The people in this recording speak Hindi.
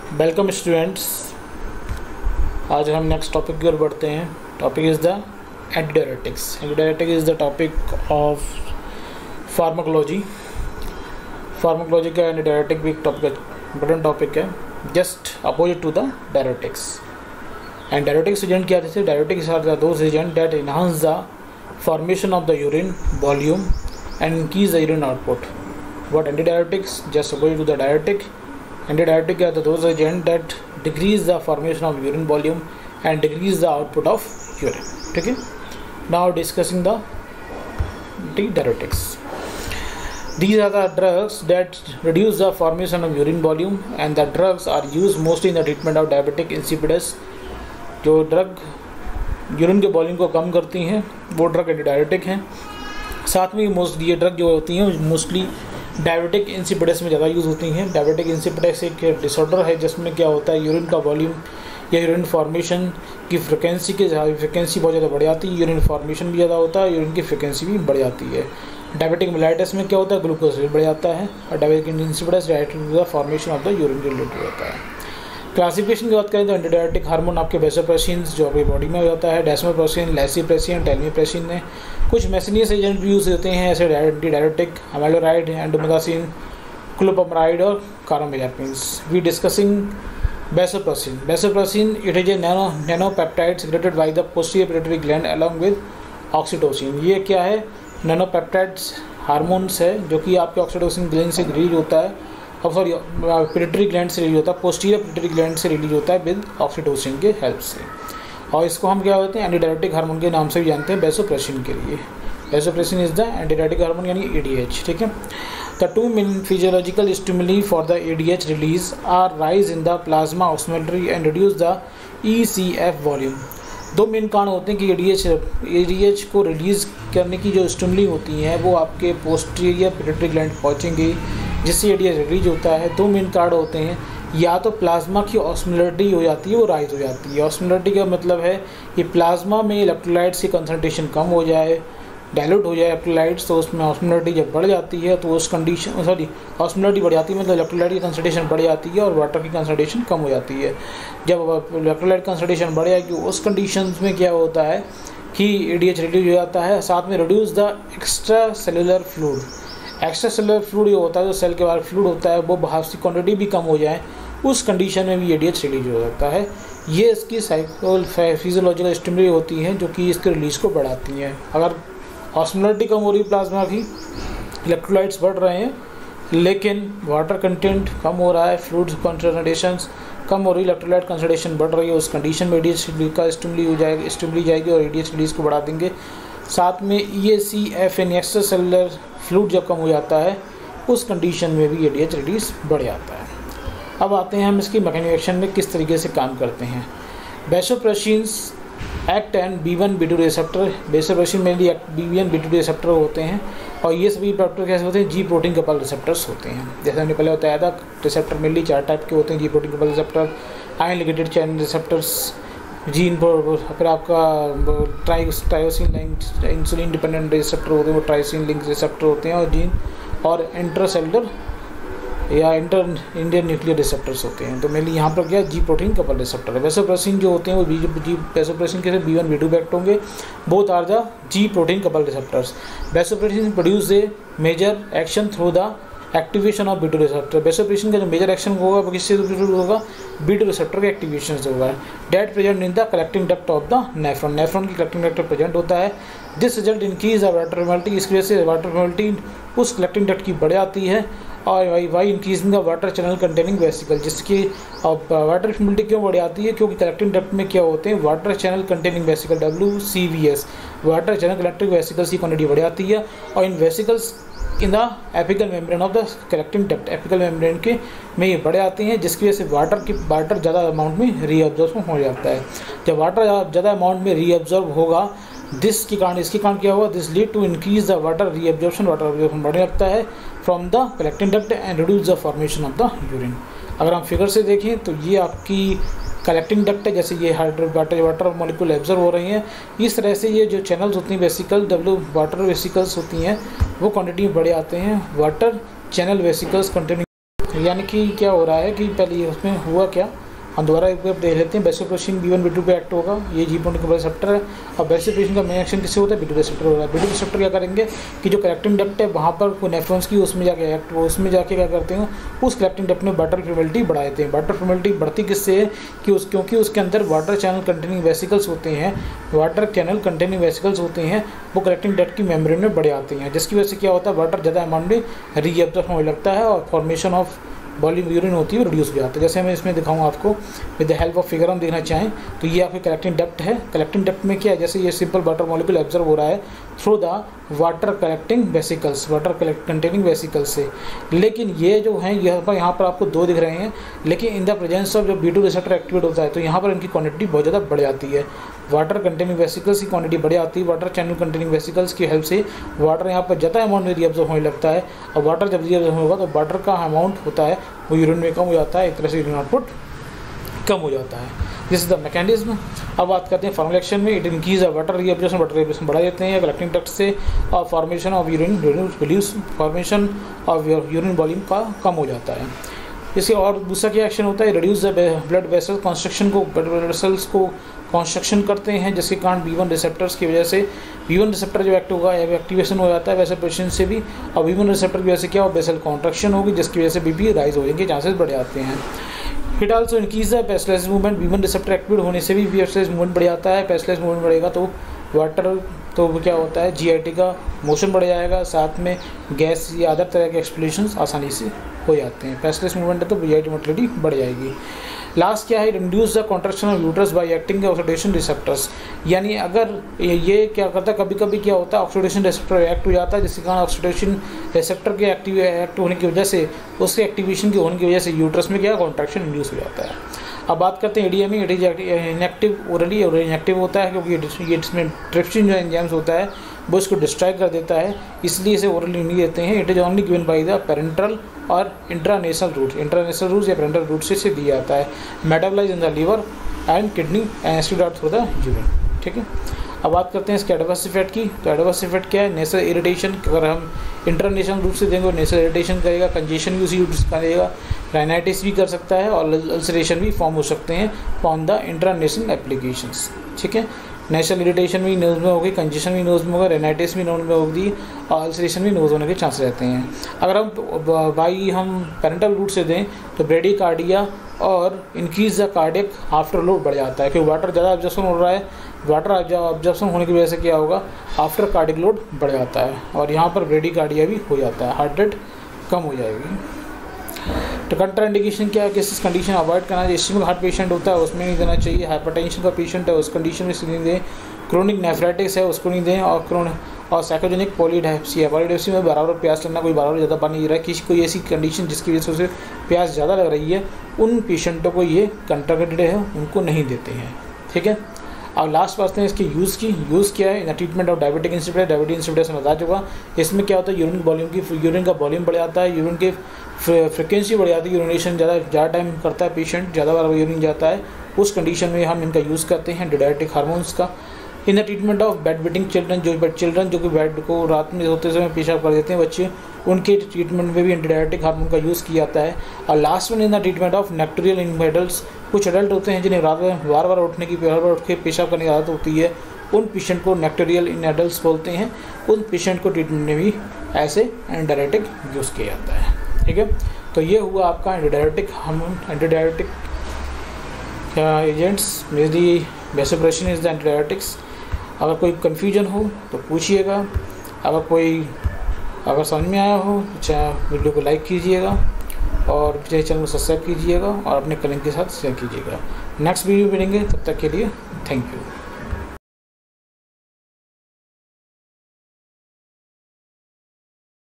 Welcome students. आज हम नेक्स्ट टॉपिक की ओर बढ़ते हैं। Topic is the antidiuretics. Antidiuretic is the topic of pharmacology. Pharmacology का एंटीडायरेटिक भी एक टॉपिक इंपॉर्टेंट टॉपिक है, just opposite to the diuretics. And diuretics agent क्या थे? Diuretics are the those agents that enhance the formation of the urine volume and increase the urine output. What antidiuretics? Just opposite to the diuretic. Antidiuretic are those agents that decrease the formation of urine volume and decrease the output of urine. ठीक है? Now discussing the antidiuretics. These are the drugs that reduce the formation of urine volume, and the drugs are used mostly in the treatment of diabetic insipidus. जो ड्रग यूरिन के वॉल्यूम को कम करती हैं वो ड्रग एंटीडायरेटिक हैं। साथ में मोस्ट ये ड्रग जो होती हैं मोस्टली डायबिटिक इंसिपिडस में ज़्यादा यूज़ होती हैं। डायबिटिक इंसिपिडस एक डिसऑर्डर है जिसमें क्या होता है, यूरिन का वॉल्यूम या यूरिन फॉर्मेशन की फ्रिक्वेंसी बहुत ज़्यादा बढ़ जाती है। यूरिन फॉर्मेशन भी ज़्यादा होता है, यूरिन की फ्रिक्वेंसी भी बढ़ जाती है। डायबिटिक मेलाइटिस में क्या होता है, ग्लूकोज बढ़ जाता है, और diabetic insipidus directly formation of the urine related होता है। क्लासिफिकेशन की बात करें तो एंटीडायरेटिक हार्मोन आपके वेसोप्रेसिन जो आपकी बॉडी में होता है, डेस्मोप्रेसिन, लेसिप्रेसिन, टेलमिप्रेसिन में कुछ मेसिनियस एजेंट भी यूज़ होते हैं ऐसे एंटीडायरेटिक, अमेलोराइड, एंडोमेथासिन, क्लोपोमराइड और carbamazepines. We discussing vasopressin. Vasopressin it is a nonapeptide secreted by the posterior pituitary gland along with oxytocin. ये क्या है? नैनोपेप्टाइड्स हार्मोन्स है जो कि आपके ऑक्सीटोसिन ग्लैंड से रिलीज होता है, अब सॉरी पिट्यूटरी ग्लैंड से रिलीज होता है, पोस्टीरियर पिट्यूटरी ग्लैंड से रिलीज होता है विद ऑक्सीटोसिन के हेल्प से। और इसको हम क्या होते हैं एंटीडायरेटिक हार्मोन के नाम से भी जानते हैं, वेसोप्रेसिन के लिए। Vasopressin is the antidiuretic hormone यानी एडीएच। ठीक है। The two main physiological stimuli for the ADH release are rise in the plasma osmolarity and reduce the ECF volume. दो मेन कारण होते हैं कि एडीएच को रिलीज़ करने की जो स्टिमुली होती हैं वो आपके पोस्टीरियर पिट्यूटरी ग्लैंड पहुँचेंगी जिससे एडीएच रिलीज होता है। दो मेन कारण होते हैं, या तो प्लाज्मा की ऑस्मोलरिटी हो जाती है, वो राइज हो जाती है। ऑस्मोलरिटी का मतलब है कि प्लाज्मा में इलेक्ट्रोलाइट्स की कंसंट्रेशन कम हो जाए, डाइल्यूट हो जाए इलेक्ट्रोलाइट्स, तो उसमें ऑस्मोलरिटी जब बढ़ जाती है तो उस कंडीशन ऑस्मोलरिटी बढ़ जाती है मतलब इलेक्ट्रोलाइट की कंसंट्रेशन बढ़ जाती है और वाटर की कंसंट्रेशन कम हो जाती है। जब इलेक्ट्रोलाइट कंसंट्रेशन बढ़ जाएगी उस कंडीशन में क्या होता है कि एडीएच रिलीज हो जाता है। साथ में reduce the extra cellular fluid. Extra cellular fluid जो होता है, जो सेल के बाहर फ्लूइड होता है, वो बाहर की क्वांटिटी भी कम हो जाए, उस कंडीशन में भी एडीएच रिलीज हो सकता है। ये इसकी फिजियोलॉजिकल स्टिमुली होती हैं जो कि इसके रिलीज को बढ़ाती हैं। अगर ऑस्मोलरिटी कम हो रही है, प्लाज्मा की इलेक्ट्रोलाइट्स बढ़ रहे हैं लेकिन वाटर कंटेंट कम हो रहा है, फ्लूइड कंसंट्रेशन कम हो रही है, इलेक्ट्रोलाइट कंसंट्रेशन बढ़ रही है, उस कंडीशन में एडीएच का स्टिमुली जाएगी और एडीएच रिलीज को बढ़ा देंगे। साथ में EACF यानी एक्स्ट्रा सेलुलर फ्लूइड जब कम हो जाता है उस कंडीशन में भी एडीएच रिलीज बढ़ जाता है। अब आते हैं हम इसकी मैकेनिकल एक्शन में किस तरीके से काम करते हैं। Vasopressins act and B1 B2 receptor. Vasopressin में भी B1 B2 रिसेप्टर होते हैं और ये सभी रिसेप्टर कैसे होते हैं? जी प्रोटीन कपल रिसेप्टर्स होते हैं। जैसे हमने पहले बताया था, रिसेप्टर मेनली 4 टाइप के होते हैं, G protein couple receptor, ion ligated channel receptors, जीन पर फिर आपका tyrosine link insulin dependent receptor होते हैं, वो ट्रायोसिन लिंक रिसेप्टर होते हैं, और जीन और इंट्रासेलुलर या इंडियन न्यूक्लियर रिसेप्टर्स होते हैं। तो मेनली यहाँ पर क्या जी प्रोटीन कपल रिसेप्टर है। वेसोप्रेसिन जो होते हैं वो वेसोप्रेसिन के B1 B2 बैक्ट होंगे, both are the G protein couple receptors. Vasopressin produce a major action through the activation of B2 receptor. Vasopressin का जो मेजर एक्शन होगा वो किससे होगा? B2 रिसेप्टर के एक्टिवेशन से होगा। That present in the collecting duct of the nephron. Nephron की कलेक्टिंग डक्ट प्रेजेंट होता है। This result increase the water mobility. इसकी वजह से वाटर मोबिलिटी उस कलेक्टिंग डक्ट की बढ़ जाती है और by increasing the water channel containing vesicle. जिसकी वाटर मोबिलिटी क्यों बढ़ जाती है? क्योंकि कलेक्टिंग डक्ट में क्या होते हैं? Water channel containing vesicle, WCVS, water channel collecting vesicles की क्वांटिटी बढ़ जाती है और इन vesicles in the apical membrane of the collecting duct, apical membrane के में ये बढ़ जाते हैं, जिसकी वजह से वाटर ज़्यादा अमाउंट में रीअब्जॉर्ब हो जाता है। जब वाटर ज़्यादा अमाउंट में रीअब्जॉर्ब होगा इसके कारण क्या होगा? This lead to increase the water reabsorption. Water absorption बढ़ने लगता है from the collecting duct and reduce the formation of the urine. अगर हम फिगर से देखें तो ये आपकी कलेक्टिंग डक्ट है, जैसे ये वाटर मॉलिक्यूल एब्जॉर्ब हो रही हैं, इस तरह से ये जो चैनल्स होती हैं वेसिकल वाटर वेसिकल्स होती हैं वो क्वांटिटी में बढ़े आते हैं। वाटर चैनल वेसिकल्स कंटेनिंग यानी कि क्या हो रहा है कि पहले उसमें हुआ क्या, हम दोबारा एक बार देख लेते हैं। बेसिप्रेशन B1 B2 पे एक्ट होगा, ये G1 का रिसेप्टर है, और बेसिप्रेशन का मेन एक्शन किससे होता है, B2 रिसेप्टर होगा। B2 रिसेप्टर क्या करेंगे कि जो कलेक्टिंग डक्ट है वहाँ पर कोई नेफ्रॉन्स की उसमें जाके एक्ट, उसमें जाके क्या करते हैं, उस कलेक्टिंग डक्ट में वाटर परमिबिलिटी बढ़ा देते हैं। वाटर परमिबिलिटी बढ़ती किससे है कि क्योंकि उसके अंदर वाटर चैनल कंटेनिंग वेसिकल्स होते हैं, वाटर चैनल कंटेनिंग वेसिकल्स होते हैं, वो कलेक्टिंग डक्ट की मेम्ब्रेन में बढ़ जाते हैं, जिसकी वजह से क्या होता है, वाटर ज़्यादा अमाउंट में रीअब्जॉर्ब होने लगता है और फॉर्मेशन ऑफ वॉल्यूम यूरिन होती है वो रिड्यूस हो जाता है। जैसे मैं इसमें दिखाऊंगा आपको with the help of figure हम देखना चाहें तो ये आपकी कलेक्टिंग डक्ट है। कलेक्टिंग डक्ट में क्या है, जैसे ये सिंपल वाटर मॉलिक्यूल एब्जॉर्ब हो रहा है through the water collecting vesicles, water containing vesicles से। लेकिन ये जो हैं यहाँ पर आपको दो दिख रहे हैं, लेकिन इन द प्रेजेंस ऑफ जब B2 रिसेप्टर एक्टिवेट होता है तो यहाँ पर इनकी क्वांटिटी बहुत ज़्यादा बढ़ जाती है। वाटर कंटेनिंग वेसिकल्स की क्वांटिटी बढ़ जाती है, वाटर चैनल कंटेनिंग वेसिकल्स की हेल्प से वाटर यहाँ पर ज़्यादा अमाउंट में रीअब्जॉर्ब होने लगता है, और वाटर जब रीअब्जॉर्ब होगा तो वाटर का अमाउंट होता है वो यूरिन में कम हो जाता है, एक तरह से यूरिन आउटपुट कम हो जाता है। This is the mechanism. अब बात करते हैं फॉर्मल एक्शन में। It increase the water reabsorption, water reabsorption बढ़ा देते हैं कलेक्टिंग डक्ट से, और formation of urine reduce, formation of urine volume का कम हो जाता है। इसके और दूसरा क्या एक्शन होता है, reduce the blood vessel construction को, ब्लड वेसल्स को कंस्ट्रक्शन करते हैं, जिसके कारण B1 रिसेप्टर्स की वजह से B1 रिसेप्टर जो एक्ट होगा एक्टिवेशन हो जाता है वैसे पेशेंट से भी, और B1 रिसेप्टर की वजह से क्या हो, बेसल कॉन्ट्रैक्शन होगी, जिसकी वजह से BP राइज होने के चांसेस बढ़ जाते हैं। It also increase the paceless movement, B1 receptor activate होने से भी पेसलेस मूवमेंट बढ़ जाता है। पेसलेस मूवमेंट बढ़ेगा तो वाटर तो क्या होता है, GIT का मोशन बढ़ जाएगा, साथ में गैस या अदर तरह के एक्सप्लोशंस आसानी से हो जाते हैं। पेसलेस मूवमेंट है तो GIT मोटिलिटी बढ़ जाएगी। लास्ट क्या है, reduce the contraction of uterus bye acting oxidation receptors, यानी अगर ये क्या करता है, कभी कभी क्या होता है ऑक्सीडेशन रिसेप्टर एक्ट हो जाता है, जिसके कारण ऑक्सीडेशन रिसेप्टर के एक्ट होने की वजह से, उसके एक्टिवेशन के होने की वजह से यूट्रस में क्या कॉन्ट्रैक्शन इंड्यूस हो जाता है। अब बात करते हैं ADME. It is inactive orally, और इनएक्टिव होता है क्योंकि इसमें ट्रिप्सिन जो एंजाइम्स होता है वो इसको डिस्ट्रॉय कर देता है, इसलिए इसे ओरली नहीं देते हैं। It is only given by the parental और इंट्रानेशनल रूट, इंट्रानेशनल रूट या पेरेंटल रूट से इसे दिया जाता है। Metabolize in the liver and kidney and excreted through the urine. ठीक है, अब बात करते हैं इसके एडवर्स इफेक्ट की। तो एडवर्स इफेक्ट क्या है, नेशनल इरिटेशन, अगर हम इंटरनेशनल रूट से देंगे नेशनल इरिटेशन करेगा, कंजेशन भी उसी रूट से करेगा, राइनाइटिस भी कर सकता है, और अल्सरेशन भी फॉर्म हो सकते हैं ऑन द इंटरनेशनल एप्लीकेशंस। ठीक है, नेशनल इरिटेशन भी नोज में होगी, कंजेशन भी नोज में होगा, रेनाइटिस भी नोज में होगी, और अल्सरेशन भी नोज होने के चांस रहते हैं। अगर हम पेरेंटल रूट से दें तो ब्रेडिकार्डिया और increase the cardiac after load बढ़ जाता है, क्योंकि वाटर ज़्यादा ऑब्जर्प्शन हो रहा है, वाटर ऑब्जर्प्शन होने की वजह से क्या होगा, आफ्टर कार्डियक लोड बढ़ जाता है, और यहाँ पर ब्रेडिकार्डिया भी हो जाता है, हार्ट रेट कम हो जाएगी। तो कंट्राइंडिकेशन क्या है, किस कंडीशन अवॉइड करना चाहिए, इस्केमिक हार्ट पेशेंट होता है उसमें नहीं देना चाहिए, हाइपरटेंशन का पेशेंट है उस कंडीशन में नहीं दें, क्रोनिक नेफ्राइटिस है उसको नहीं दें, और साइकोजेनिक पॉलीडायप्सी है, पॉलीडायप्सी में बराबर प्यास लगना, कोई बराबर ज़्यादा पानी नहीं रहा है, किसी कोई ऐसी कंडीशन जिसकी वजह से उसे प्यास ज़्यादा लग रही है, उन पेशेंटों को ये कंट्राइंडिकेटेड है, उनको नहीं देते हैं। ठीक है, अब लास्ट बात है इसके यूज़ की। यूज़ क्या है, in treatment of diabetic insipidus, diabetic insipidus में बता चुका। इसमें क्या होता है, यूरिन वॉल्यूम की, यूरिन का वॉल्यूम बढ़ जाता है, यूरिन की फ्रिक्वेंसी बढ़ जाती है, यूरिनेशन ज़्यादा टाइम करता है पेशेंट, ज़्यादा बार यूरिन जाता है, उस कंडीशन में हम इनका यूज़ करते हैं एंटीडायरेटिक हार्मोन्स का। इन the treatment of bed wetting children, जो कि बेड को रात में सोते समय पेशाब कर देते हैं बच्चे, उनके ट्रीटमेंट में भी एंटीडायरेटिक हार्मोन का यूज़ किया जाता है। और लास्ट में in the treatment of nocturnal in adults, कुछ एडल्ट होते हैं जिन्हें रात में बार बार उठने की, बार बार उठ के पेशाब करने की आदत होती है, उन पेशेंट को नेक्टोरियल इन एडल्ट्स बोलते हैं, उन पेशेंट को ट्रीटमेंट में भी ऐसे एंटीडायरेटिक यूज़ किया जाता है। ठीक है, तो ये हुआ आपका antidiuretic hormone, antidiuretic agents, mainly vasopressin is the antidiuretics. अगर कोई कन्फ्यूजन हो तो पूछिएगा, अगर समझ में आया हो तो वीडियो को लाइक कीजिएगा और चैनल को सब्सक्राइब कीजिएगा और अपने कलिंग के साथ शेयर कीजिएगा। नेक्स्ट वीडियो मिलेंगे, तब तक के लिए थैंक यू।